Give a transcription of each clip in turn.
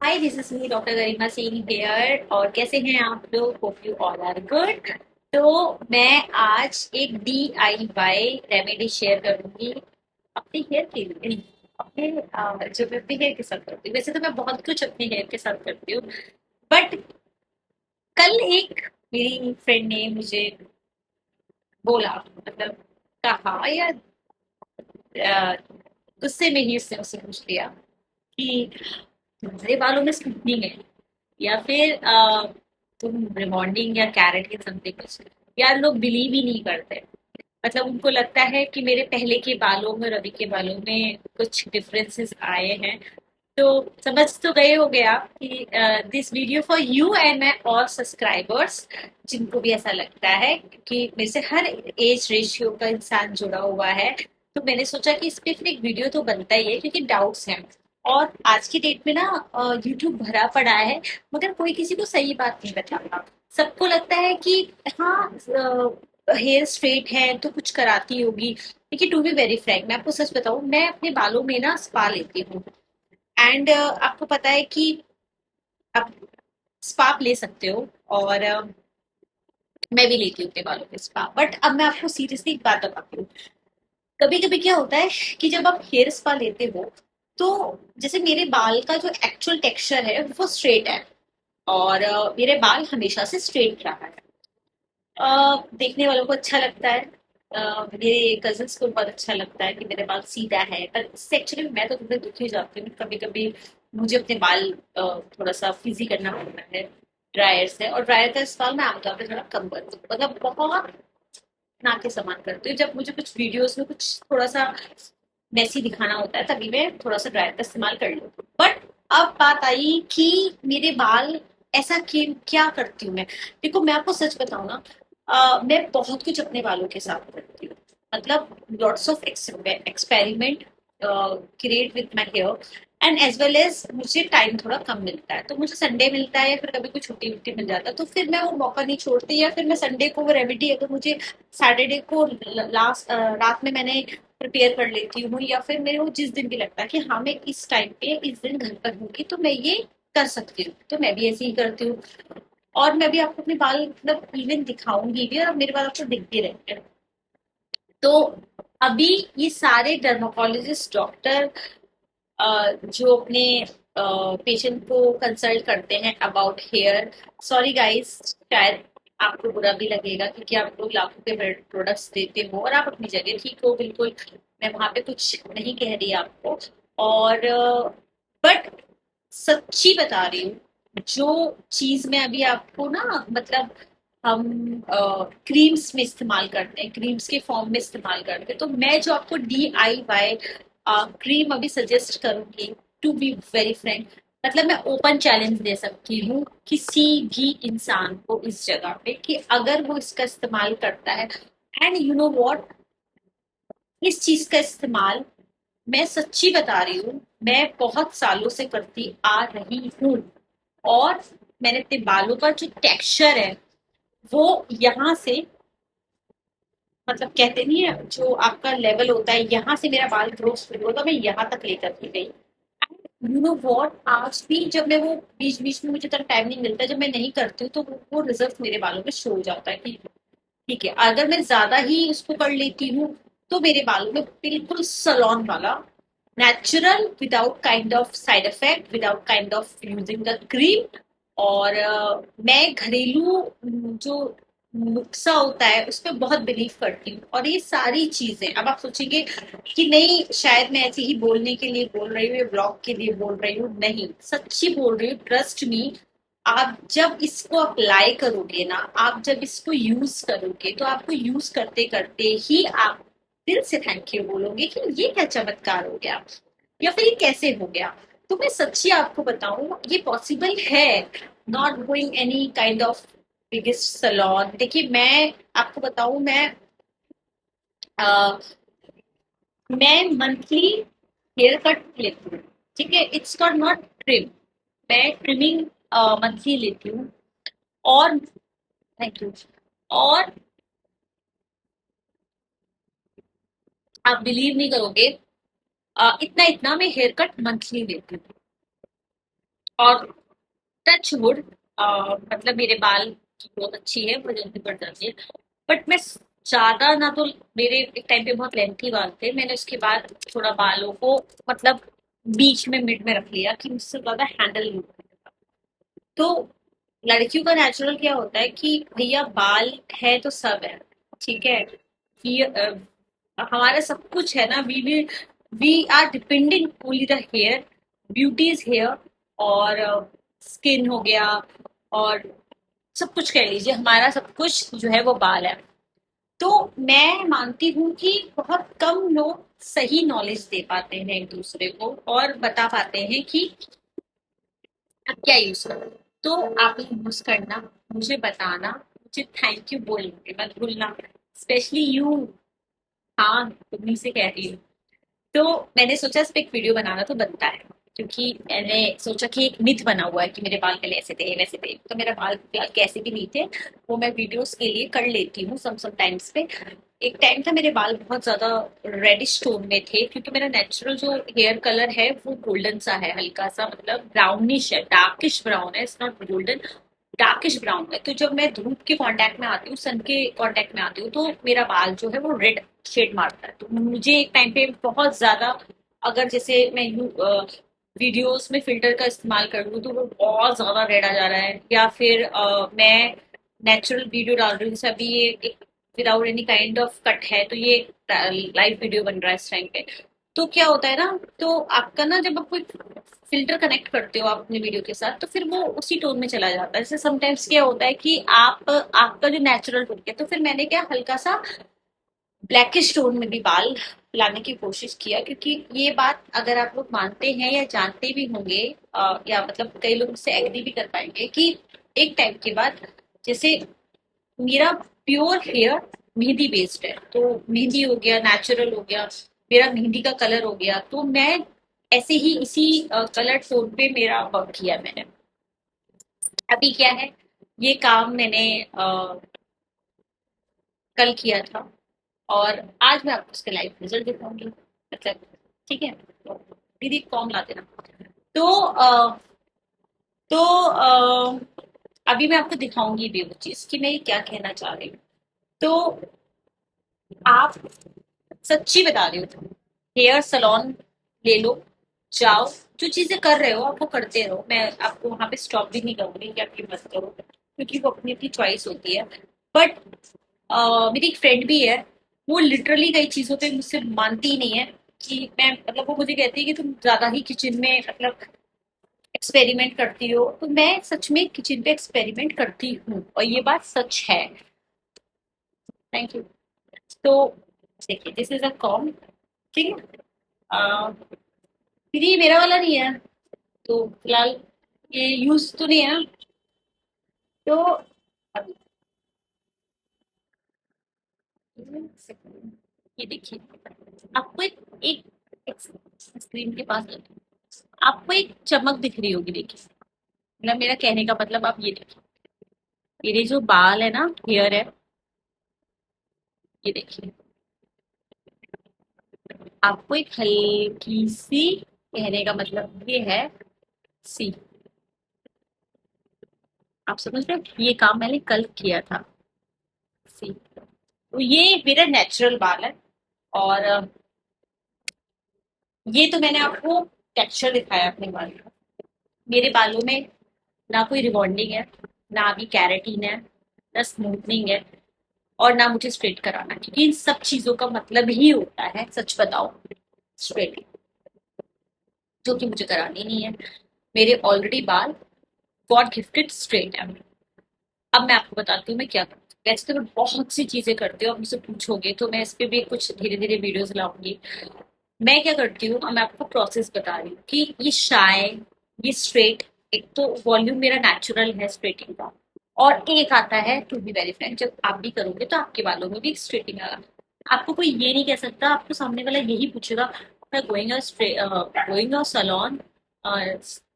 Hi, this is me doctor Garima Singh here. और कैसे हैं आप लोग? Hope you all are good. तो मैं आज एक DIY रेमेडी शेयर करूंगी अपने हेयर के लिए। अपने जो मैं अपने हेयर के साथ करती हूँ, वैसे तो मैं बहुत कुछ अपने हेयर के साथ करती हूँ, बट कल एक मेरी फ्रेंड ने मुझे बोला, मतलब कहा या अ, गुस्से में ही उसने मुझसे पूछ लिया कि तुम्हारे बालों में स्मूथनिंग है या फिर तुम रिबॉन्डिंग या कैरेटिन समथिंग कुछ। यार, लोग बिलीव ही नहीं करते। मतलब उनको लगता है कि मेरे पहले के बालों में और अभी के बालों में कुछ डिफरेंसेस आए हैं। तो समझ तो गए हो गया कि this video for you and my all subscribers, जिनको भी ऐसा लगता है कि मेरे से हर एज रेशियो का इंसान जुड़ा हुआ है। तो मैंने सोचा कि इस पे फिर एक वीडियो तो बनता ही है, क्योंकि डाउट्स हैं। और आज की डेट में ना यूट्यूब भरा पड़ा है, मगर कोई किसी को सही बात नहीं बताता। सबको लगता है कि हाँ, हेयर स्ट्रेट है तो कुछ कराती होगी। देखिए, टू बी वेरी फ्रैंक, मैं आपको सच बताऊं, मैं अपने बालों में ना स्पा लेती हूँ। एंड आपको पता है कि आप स्पा आप ले सकते हो, और मैं भी लेती हूँ अपने बालों पे स्पा। बट अब मैं आपको सीरियसली एक बात बताती हूँ। कभी कभी क्या होता है कि जब आप हेयर स्पा लेते हो, तो जैसे मेरे बाल का जो एक्चुअल टेक्सचर है वो स्ट्रेट है, और मेरे बाल हमेशा से स्ट्रेट रहा है। देखने वालों को अच्छा लगता है। मेरे कजन्स को बहुत अच्छा लगता है कि मेरे बाल सीधा है, पर इससे एक्चुअली मैं तो थोड़ी दुखी हो जाती हूँ कभी कभी। मुझे अपने बाल थोड़ा सा फ्रीजी करना पड़ता है ड्रायर से, और ड्रायर का इस्तेमाल मैं आमतौर पर थोड़ा कम करती हूँ, मतलब बहुत ना के समान करती हूँ। जब मुझे कुछ वीडियोस में कुछ थोड़ा सा मैसी दिखाना होता है, तभी मैं थोड़ा सा ड्रायर का इस्तेमाल कर लेती हूँ। बट अब बात आई कि मेरे बाल ऐसा क्या करती हूँ मैं। देखो, मैं आपको सच बताऊँ ना, मैं बहुत कुछ अपने बालों के साथ करती हूँ। मतलब lots of experiment create with my hair. And as well as मुझे टाइम थोड़ा कम मिलता है, तो मुझे संडे मिलता है या फिर कभी कोई छुट्टी वुट्टी मिल जाता है, तो फिर मैं वो मौका नहीं छोड़ती, या फिर मैं संडे को वो रेमेडी अगर मुझे सैटरडे को लास्ट रात में मैंने प्रिपेयर कर लेती हूँ, या फिर मेरे को जिस दिन भी लगता है कि हाँ, मैं इस टाइम पे इस दिन घर पर होंगी, तो मैं ये कर सकती हूँ, तो मैं भी ऐसे ही करती हूँ। और मैं भी आपको अपने बाल मतलब इवन दिखाऊंगी भी, और मेरे बाल आपको दिखते रहते हैं। तो अभी ये सारे डर्माकोलॉजिस्ट डॉक्टर जो अपने पेशेंट को कंसल्ट करते हैं अबाउट हेयर, सॉरी गाइस, शायद आपको बुरा भी लगेगा क्योंकि आप लोग लाखों के प्रोडक्ट्स देते हो, और आप अपनी जगह ठीक हो बिल्कुल। मैं वहां पे कुछ नहीं कह रही आपको। और बट सच्ची बता रही हूँ, जो चीज मैं अभी आपको ना, मतलब हम क्रीम्स में इस्तेमाल करते हैं, क्रीम्स के फॉर्म में इस्तेमाल करते हैं, तो मैं जो आपको DIY क्रीम अभी सजेस्ट करूंगी, टू बी वेरी फ्रैंक, मतलब मैं ओपन चैलेंज दे सकती हूँ किसी भी इंसान को इस जगह पे कि अगर वो इसका इस्तेमाल करता है, एंड यू नो व्हाट, इस चीज का इस्तेमाल, मैं सच्ची बता रही हूँ, मैं बहुत सालों से करती आ रही हूँ। और मैंने अपने बालों का जो टेक्सचर है वो यहाँ से, मतलब कहते नहीं है जो आपका लेवल होता है, यहाँ से मेरा बाल ग्रो शुरू होता, मैं यहाँ तक लेकर के गई। यू नो वॉट, आज भी जब मैं वो बीच बीच में मुझे तक टाइम नहीं मिलता, जब मैं नहीं करती हूँ, तो वो रिजल्ट मेरे बालों में शो हो जाता है कि ठीक है। अगर मैं ज्यादा ही उसको कर लेती हूँ, तो मेरे बालों में बिल्कुल सलोन वाला, natural, without kind of side effect, without kind of using the cream. और मैं घरेलू जो नुस्खा होता है उस पर बहुत बिलीव करती हूँ। और ये सारी चीजें, अब आप सोचेंगे कि नहीं, शायद मैं ऐसे ही बोलने के लिए बोल रही हूँ या ब्लॉग के लिए बोल रही हूँ, नहीं, सच्ची बोल रही हूँ, ट्रस्ट मी। आप जब इसको अप्लाई करोगे ना, आप जब इसको यूज करोगे, तो आपको यूज करते करते ही आप दिल से थैंक यू बोलोगे कि ये क्या चमत्कार हो गया, या फिर ये कैसे हो गया। तो मैं सच्ची आपको बताऊं, ये पॉसिबल है, not going any kind of biggest salon. देखिए, मैं आपको बताऊं, अ, मैं मंथली हेयर कट लेती हूँ, ठीक है, इट्स नॉट नॉट ट्रिम। मैं ट्रिमिंग मंथली लेती हूँ। और थैंक यू। और आप बिलीव नहीं करोगे, इतना इतना मैं हेयर कट मंथली लेती हूँ। और टच वुड, मतलब मेरे बाल की ग्रोथ अच्छी है, वो जल्दी बढ़ जाती है। बट मैं ज्यादा ना तो, मेरे एक टाइम पे बहुत लेंथी बाल थे, मैंने उसके बाद थोड़ा बालों को मतलब बीच में मिड में रख लिया कि मुझसे ज्यादा हैंडल नहीं हो पाएगा। तो लड़कियों का नेचुरल क्या होता है कि भैया बाल है तो सब है, ठीक है। हमारा सब कुछ है ना, we are depending only the hair, beauty is hair, और स्किन हो गया, और सब कुछ कह लीजिए, हमारा सब कुछ जो है वो बाल है। तो मैं मानती हूँ कि बहुत कम लोग सही नॉलेज दे पाते हैं एक दूसरे को और बता पाते हैं कि आप क्या यूज करो। तो आप यूज करना, मुझे बताना, मुझे थैंक यू बोलना मत भूलना, स्पेशली यू। हाँ, तुम्ही से कह रही हूँ। तो मैंने सोचा इस पे एक वीडियो बनाना तो बनता है, क्योंकि मैंने सोचा कि एक मिथ बना हुआ है कि मेरे बाल पहले ऐसे थे वैसे थे, तो मेरा बाल फिलहाल कैसे भी नहीं थे, वो मैं वीडियोस के लिए कर लेती हूँ सम टाइम्स पे। एक टाइम था मेरे बाल बहुत ज्यादा रेडिश टोन में थे, क्योंकि मेरा नेचुरल जो हेयर कलर है वो गोल्डन सा है, हल्का सा मतलब ब्राउनिश है, डार्किश ब्राउन है, it's not golden, darkish brown है। तो जब मैं धूप के कांटेक्ट में आती हूँ, सन के कांटेक्ट में आती हूँ, तो मेरा बाल जो है वो रेड शेड मारता है। तो मुझे एक टाइम पे बहुत ज्यादा, अगर जैसे मैं वीडियोस में फिल्टर का इस्तेमाल कर लूँ तो वो बहुत ज्यादा रेड आ जा रहा है, या फिर मैं नेचुरल वीडियो डाल रही हूँ, जैसे अभी ये एक without any kind of cut है, तो ये लाइव वीडियो बन रहा है इस टाइम पे। तो क्या होता है ना, तो आपका ना, जब आप कोई फिल्टर कनेक्ट करते हो आप अपने वीडियो के साथ, तो फिर वो उसी टोन में चला जाता है। जैसे समटाइम्स क्या होता है कि आप आपका जो नेचुरल टोन है, तो फिर मैंने क्या हल्का सा ब्लैकिश टोन में भी बाल लाने की कोशिश किया, क्योंकि ये बात अगर आप लोग मानते हैं या जानते भी होंगे, या मतलब कई लोग इससे एग्री भी कर पाएंगे कि एक टाइम के बाद, जैसे मेरा प्योर हेयर मेहंदी बेस्ड है, तो मेहंदी हो गया, नेचुरल हो गया, मेरा मेहंदी का कलर हो गया, तो मैं ऐसे ही इसी कलर टोन पे मेरा वर्क किया मैंने। अभी क्या है, ये काम मैंने कल किया था, और आज मैं आपको उसके लाइव रिजल्ट दिखाऊंगी, मतलब, ठीक है। तो दीदी फॉर्म ला देना। तो अभी मैं आपको दिखाऊंगी भी वो चीज कि मैं ये क्या कहना चाह रही हूँ। तो आप, सच्ची बता रही हूँ, हेयर सलॉन ले लो, जाओ, जो चीजें कर रहे हो आप वो करते रहो, मैं आपको वहां पे स्टॉप भी नहीं करूंगी कि आप ये मत करो, क्योंकि वो अपनी अपनी चॉइस होती है। बट मेरी एक फ्रेंड भी है, वो लिटरली कई चीजों पे मुझसे मानती ही नहीं है, कि मैं मतलब वो मुझे कहती है कि तुम ज्यादा ही किचन में मतलब एक्सपेरिमेंट करती हो, तो मैं सच में किचन पे एक्सपेरिमेंट करती हूँ, और ये बात सच है। Thank you. तो देखिए, दिस इज अ कॉम, ठीक है। अ, फिर ये मेरा वाला नहीं है, तो फिलहाल ये यूज तो नहीं है ना। तो अभी ये देखिए, आपको एक, एक स्क्रीन के पास लेते हैं। आपको एक चमक दिख रही होगी, देखिए, मतलब मेरा कहने का मतलब आप ये देखिए, मेरे जो बाल है ना, हेयर है, ये देखिए, आपको एक हल्की सी, कहने का मतलब ये है, सी, आप समझ रहे हो, ये काम मैंने कल किया था, सी। तो ये मेरा नेचुरल बाल है, और ये तो मैंने आपको टेक्सचर दिखाया अपने बाल का। मेरे बालों में ना कोई रिबॉन्डिंग है, ना अभी कैरेटीन है, ना स्मूथनिंग है, और ना मुझे स्ट्रेट कराना, क्योंकि इन सब चीजों का मतलब ही होता है, सच बताओ, स्ट्रेट, जो कि मुझे करानी नहीं है। मेरे ऑलरेडी बाल गॉड गिफ्टेड स्ट्रेट है। अब मैं आपको बताती हूँ मैं क्या करती हूँ। वैसे तो मैं बहुत सी चीजें करती हूँ, आप मुझसे पूछोगे तो मैं इस पे भी कुछ धीरे धीरे वीडियोस लाऊंगी। मैं क्या करती हूँ, अब मैं आपको प्रोसेस बता रही हूँ कि ये शाइन, ये स्ट्रेट, एक तो वॉल्यूम मेरा नेचुरल है स्ट्रेटिंग का, और एक आता है टू बी वेरी फ्रैंक, जब आप भी करोगे तो आपके बालों में भी स्ट्रेटिंग आएगा। आपको कोई ये नहीं कह सकता, आपको सामने वाला यही पूछेगा, going going salon,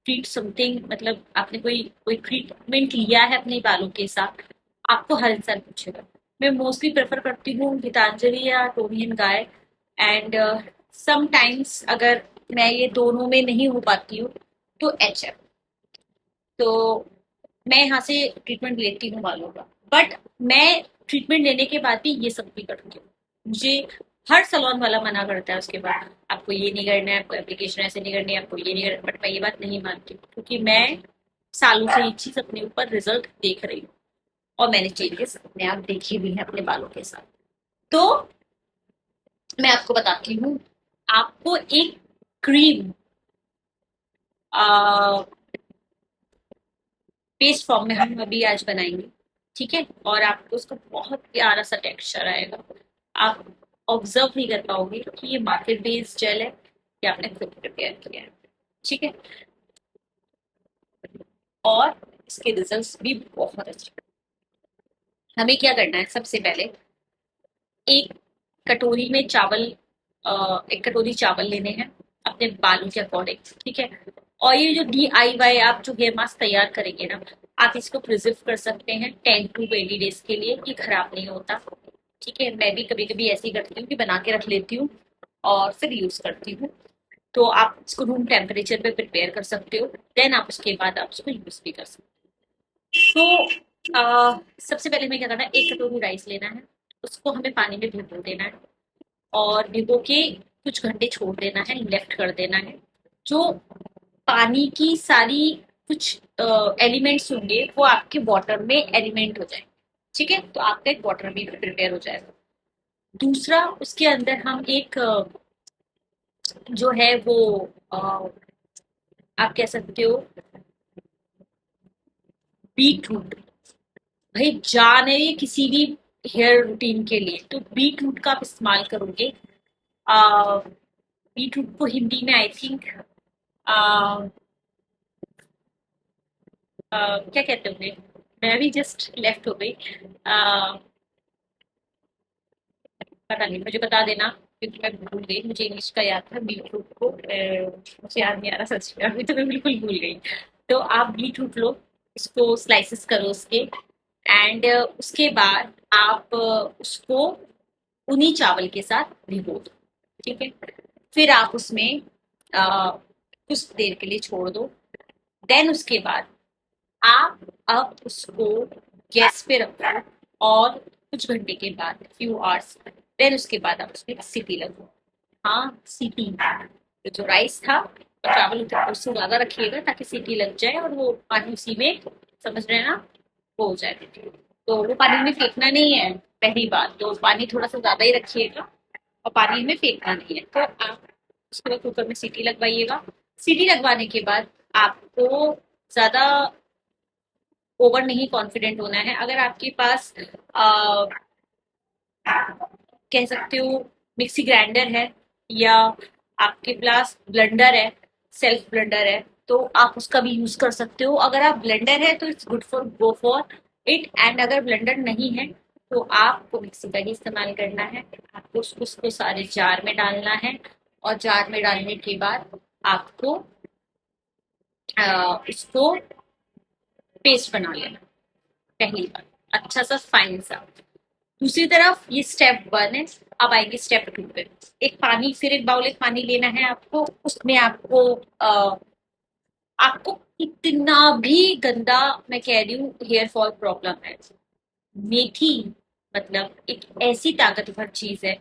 treat something, मतलब आपने कोई कोई ट्रीटमेंट लिया है अपने बालों के साथ, आपको हर इंसान पूछेगा। मैं मोस्टली प्रेफर करती हूँ गीतांजलि या Tony and guy, and sometimes अगर मैं ये दोनों में नहीं हो पाती हूँ, तो एच एफ। तो मैं यहाँ से ट्रीटमेंट लेती हूँ बालों का। बट मैं ट्रीटमेंट लेने के बाद भी ये सब भी करती हूँ। मुझे हर सलोन वाला मना करता है उसके बाद, आपको ये नहीं करना है, आपको एप्लीकेशन ऐसे नहीं करनी है, आपको ये नहीं करना। बट मैं ये बात नहीं मानती हूँ, क्योंकि मैं सालों से ये चीज अपने ऊपर रिजल्ट देख रही हूँ, और मैंने चेंजेस अपने आप देखे भी हैं अपने बालों के साथ। तो मैं आपको बताती हूँ, आपको एक क्रीम पेस्ट फॉर्म में हम अभी आज बनाएंगे, ठीक है। और आपको उसका बहुत प्यारा सा टेक्सचर आएगा। आप ऑब्जर्व नहीं कर पाओगे कि ये मार्केट बेस्ड जेल है या आपने खुद प्रिपेयर किया है, ठीक है। और इसके रिजल्ट्स भी बहुत अच्छे। हमें क्या करना है, सबसे पहले एक कटोरी में चावल, एक कटोरी चावल लेने हैं अपने बालों के अकॉर्डिंग, ठीक है। और ये जो DIY आप जो हेयर मास्क तैयार करेंगे ना, आप इसको प्रिजर्व कर सकते हैं 10 to 20 डेज के लिए, ये खराब नहीं होता, ठीक है। मैं भी कभी कभी ऐसे ही करती हूँ कि बना के रख लेती हूँ और फिर यूज करती हूँ। तो आप इसको रूम टेम्परेचर पे प्रिपेयर कर सकते हो, देन आप उसके बाद आप उसको यूज भी कर सकते हो। तो सबसे पहले हमें क्या करना है, एक कटोरी राइस लेना है, उसको हमें पानी में भिगो देना है, और भिगो के कुछ घंटे छोड़ देना है, लेफ्ट कर देना है। जो पानी की सारी कुछ एलिमेंट्स होंगे वो आपके वाटर में एलिमेंट हो जाए, ठीक है। तो आपका एक वाटर भी प्रिपेयर हो जाएगा। दूसरा, उसके अंदर हम एक जो है वो आप कह सकते हो बीट रूट। भाई जान है ये किसी भी हेयर रूटीन के लिए, तो बीट रूट का आप इस्तेमाल करोगे। बीट रूट को हिंदी में आई थिंक क्या कहते होंगे, मैं भी जस्ट लेफ्ट हो गई। पता नहीं, मुझे बता देना, क्योंकि मैं भूल गई। मुझे इंग्लिश का याद था, बीट रूट को मुझे याद नहीं आ रहा सच में, अभी तो मैं बिल्कुल भूल गई। तो आप बीट रूट लो, उसको स्लाइसेस करो उसके, एंड उसके बाद आप उसको उन्हीं चावल के साथ भिगो दो, ठीक है। फिर आप उसमें कुछ देर के लिए छोड़ दो। देन उसके बाद आप अब उसको गैस पे रखो, और कुछ घंटे के बाद, फ्यू आवर्स, देन उसके बाद आप उसमें सीटी लगो। हाँ, सीटी। तो जो राइस था और चावल होते उससे ज्यादा रखिएगा, ताकि सीटी लग जाए और वो पानी उसी में, समझ रहे हैं ना, वो हो जाए। तो वो पानी में फेंकना नहीं है, पहली बात तो पानी थोड़ा सा ज्यादा ही रखिएगा, और पानी में फेंकना नहीं है। तो आप उसके बाद कुकर में सीटी लगवाइएगा। सीटी लगवाने के बाद आपको ज्यादा ओवर नहीं कॉन्फिडेंट होना है। अगर आपके पास कह सकते हो मिक्सी ग्राइंडर है, या आपके पास ब्लेंडर है, सेल्फ ब्लेंडर है, तो आप उसका भी यूज कर सकते हो। अगर आप ब्लेंडर है तो it's good for go for it, and अगर ब्लेंडर नहीं है तो आपको मिक्सी का ही इस्तेमाल करना है। आपको उसको सारे जार में डालना है, और जार में डालने के बाद आपको उसको पेस्ट बना लेना, पहली बार अच्छा सा फाइन सा। दूसरी तरफ ये स्टेप 1 है। अब आएंगे स्टेप 2 पे। एक पानी, फिर एक बाउल एक पानी लेना है आपको, उसमें आपको आपको कितना भी गंदा, मैं कह रही हूँ, हेयर फॉल प्रॉब्लम है, मेथी मतलब एक ऐसी ताकतवर चीज है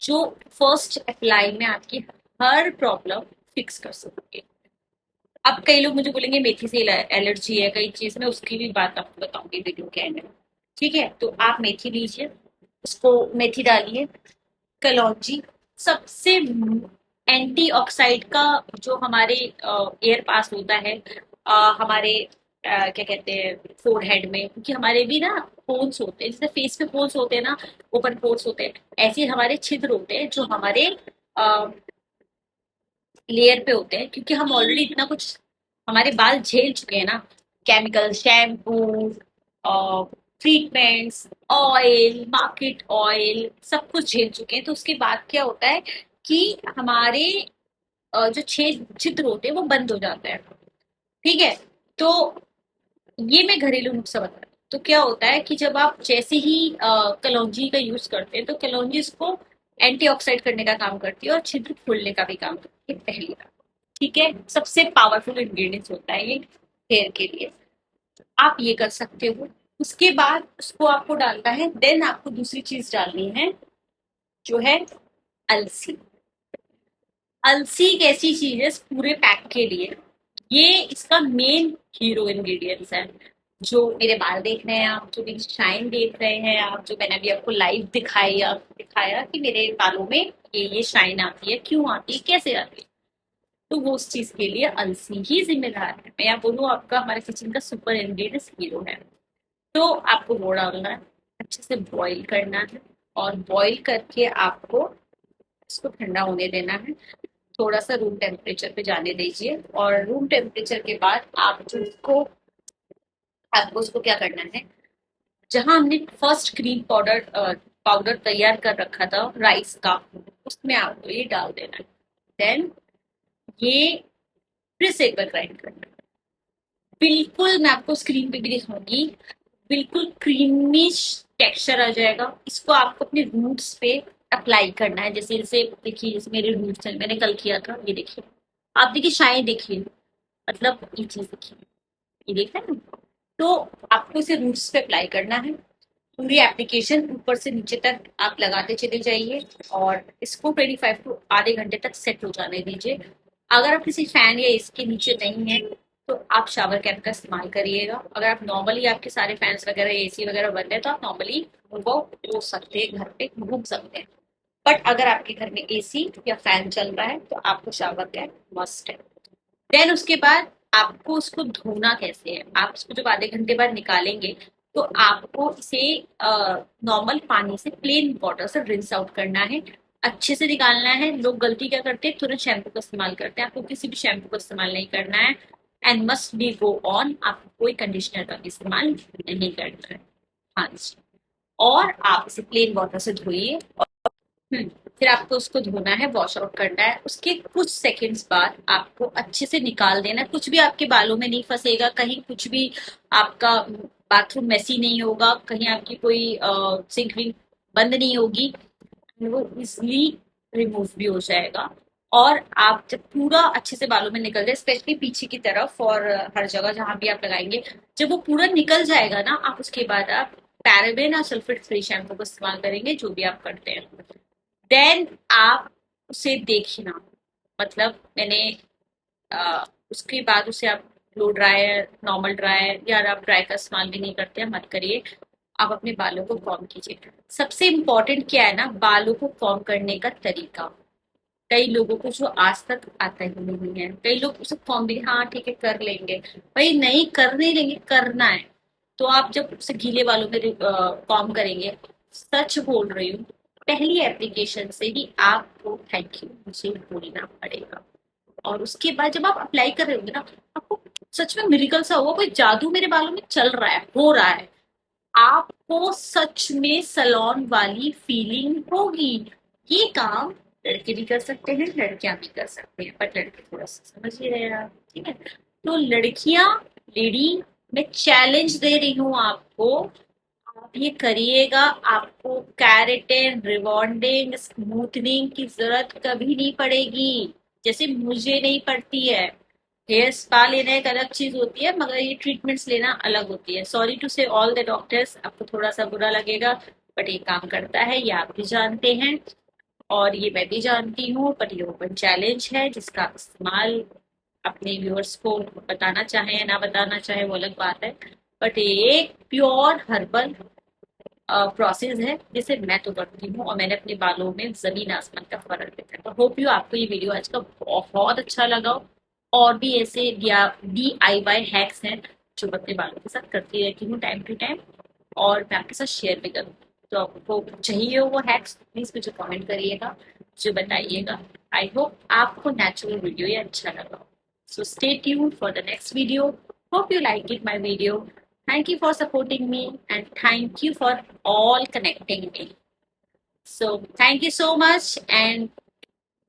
जो फर्स्ट अप्लाई में आपकी हर प्रॉब्लम फिक्स कर सकती है। अब कई लोग मुझे बोलेंगे मेथी से एलर्जी है कई चीज में, उसकी भी बात आपको बताऊंगी वीडियो के एंड में, ठीक है। तो आप मेथी लीजिए, उसको मेथी डालिए, कलौंजी, सबसे एंटीऑक्साइड का जो हमारे एयर पास होता है हमारे क्या कहते हैं फोरहेड में, क्योंकि हमारे भी ना पोर्स होते हैं, जैसे फेस पे पोर्स होते हैं ना, ओपन पोर्स होते हैं, ऐसे हमारे छिद्र होते हैं जो हमारे लेयर पे होते हैं, क्योंकि हम ऑलरेडी इतना कुछ हमारे बाल झेल चुके हैं ना, chemical, shampoo, treatments, oil, market oil, सब कुछ झेल चुके हैं। तो उसके बाद क्या होता है कि हमारे जो छेद छिद्र होते हैं वो बंद हो जाते हैं, ठीक है। तो ये मैं घरेलू नुस्खा बता रही हूँ। तो क्या होता है कि जब आप जैसे ही कलौंजी का यूज करते हैं, तो कलौंजी इसको एंटीऑक्साइड करने का काम करती है और छिद्र खोलने का भी काम करती है, पहली बात, ठीक है। सबसे पावरफुल इंग्रेडिएंट्स होता है ये। हेयर के लिए आप ये कर सकते हो। उसके बाद उसको आपको डालना है, देन आपको दूसरी चीज डालनी है जो है अलसी। अलसी एक ऐसी चीज है इस पूरे पैक के लिए, ये इसका मेन हीरो इंग्रेडिएंट्स है। जो मेरे बाल देख रहे हैं आप, जो मेरी शाइन देख रहे हैं आप, जो मैंने अभी आपको लाइव दिखाया दिखाया कि मेरे बालों में ये शाइन आती है, क्यों आती है, कैसे आती है, तो वो उस चीज के लिए अलसी ही जिम्मेदार है। मैं यहाँ बोलूँ आपका हमारे किचन का सुपर इंग्रेडिएंट्स हीरो है। तो आपको वो डालना है, अच्छे से बॉईल करना है, और बॉईल करके आपको इसको ठंडा होने देना है। थोड़ा सा रूम टेम्परेचर पे जाने दीजिए, और रूम टेम्परेचर के बाद आप जो उसको आपको उसको क्या करना है, जहां हमने फर्स्ट क्रीम पाउडर पाउडर तैयार कर रखा था राइस का, उसमें आपको ये डाल देना है। देन ये फिर से एक बार ग्राइंड करना है। बिल्कुल मैं आपको स्क्रीन पे भी दिखाऊंगी, बिल्कुल क्रीमिश टेक्सचर आ जाएगा। इसको आपको अपने रूट्स पे अप्लाई करना है। जैसे जैसे देखिए, जैसे मेरे रूट्स हैं, मैंने कल किया था, ये देखिए, आप देखिए शायद देखिए, मतलब ये चीज देखिए, ये देख रहे हैं ना? तो आपको इसे रूट्स पे अप्लाई करना है। पूरी एप्लीकेशन ऊपर से नीचे तक आप लगाते चले जाइए, और इसको 25 टू आधे घंटे तक सेट हो जाने दीजिए। अगर आप किसी फैन या एसी के नीचे नहीं है तो आप शावर कैप का इस्तेमाल करिएगा। अगर आप नॉर्मली आपके सारे फैंस वगैरह एसी वगैरह बंद है तो आप नॉर्मली वो हो सकते हैं, घर पे घूम सकते हैं। बट अगर आपके घर में एसी या फैन चल रहा है तो आपको शावर कैप मस्ट है। देन उसके बाद आपको उसको धोना कैसे है, आप उसको जब आधे घंटे बाद निकालेंगे तो आपको इसे नॉर्मल पानी से, प्लेन वाटर से रिंस आउट करना है, अच्छे से निकालना है। लोग गलती क्या करते हैं, तुरंत शैम्पू का इस्तेमाल करते हैं, आपको किसी भी शैम्पू का इस्तेमाल नहीं करना है। And must be go on, आपको कोई कंडीशनर का इस्तेमाल नहीं करना है। हाँ जी, और आप इसे प्लेन वाटर से धोइए। हम्म, फिर आपको उसको धोना है, वॉश आउट करना है। उसके कुछ सेकंड्स बाद आपको अच्छे से निकाल देना है, कुछ भी आपके बालों में नहीं फंसेगा, कहीं कुछ भी आपका बाथरूम मेसी नहीं होगा, कहीं आपकी कोई सिंक विंक बंद नहीं होगी, वो इजिली रिमूव भी हो जाएगा। और आप जब पूरा अच्छे से बालों में निकल जाए, स्पेशली पीछे की तरफ और हर जगह जहां भी आप लगाएंगे, जब वो पूरा निकल जाएगा ना, आप उसके बाद आप पैराबेन और सल्फेट फ्री शैम्पू का इस्तेमाल करेंगे, जो भी आप करते हैं। देन आप उसे देखना, मतलब मैंने उसके बाद उसे आप लो ड्रायर, नॉर्मल ड्रायर, या आप ड्राई का इस्तेमाल भी नहीं करते हैं, मत करिए। आप अपने बालों को कॉम कीजिए। सबसे इम्पोर्टेंट क्या है ना, बालों को कॉम करने का तरीका। कई लोगों को जो आज तक आता ही नहीं है, कई लोग उसे कॉम भी हाँ ठीक है कर लेंगे, भाई नहीं कर नहीं लेंगे, करना है। तो आप जब उसे गीले बालों में कॉम करेंगे, सच बोल रही हूँ, पहली एप्लीकेशन से ही आपको थैंक यू मुझे बोलना पड़ेगा। और उसके बाद जब आप अप्लाई कर रहे होंगे ना, आपको सच में मिरेकल सा होगा, कोई जादू मेरे बालों में चल रहा है, हो रहा है। आपको सच में सलोन वाली फीलिंग होगी। ये काम लड़के भी कर सकते हैं, लड़कियां भी कर सकते हैं, बट लड़के थोड़ा सा समझ ही रहे हैं आप, ठीक है। तो लड़कियां, लेडी, मैं चैलेंज दे रही हूँ आपको, आप ये करिएगा। आपको कैरेटिन, रिबॉन्डिंग, स्मूथनिंग की जरूरत कभी नहीं पड़ेगी, जैसे मुझे नहीं पड़ती है। हेयर स्पा लेना एक अलग चीज होती है, मगर ये ट्रीटमेंट्स लेना अलग होती है। सॉरी टू से ऑल द डॉक्टर्स, आपको थोड़ा सा बुरा लगेगा, बट ये काम करता है, ये आप भी जानते हैं और ये मैं भी जानती हूँ। बट ये ओपन चैलेंज है, जिसका आप इस्तेमाल अपने व्यूअर्स को बताना चाहे या ना बताना चाहे वो अलग बात है। बट ये एक प्योर हर्बल प्रोसेस है जिसे मैं तो करती हूँ, और मैंने अपने बालों में जमीन आसमान का फर्क देखा है। तो होप यू आपको ये वीडियो आज का बहुत अच्छा लगा हो। और भी ऐसे DIY हैक्स हैं जो मैं अपने बालों के साथ करती रहती हूँ टाइम टू टाइम, और मैं आपके साथ शेयर भी करूँ। तो आपको चाहिए हो वो हैक्स, प्लीज मुझे कमेंट करिएगा, मुझे बताइएगा। आई होप आपको नेचुरल वीडियो ये अच्छा लगा। So stay tuned for the next video. Hope you like it my video. Thank you for supporting me, and thank you for all connecting me. So thank you so much, and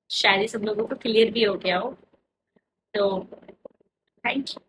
शायद ये सब लोगों को clear भी हो गया हो, तो थैंक यू।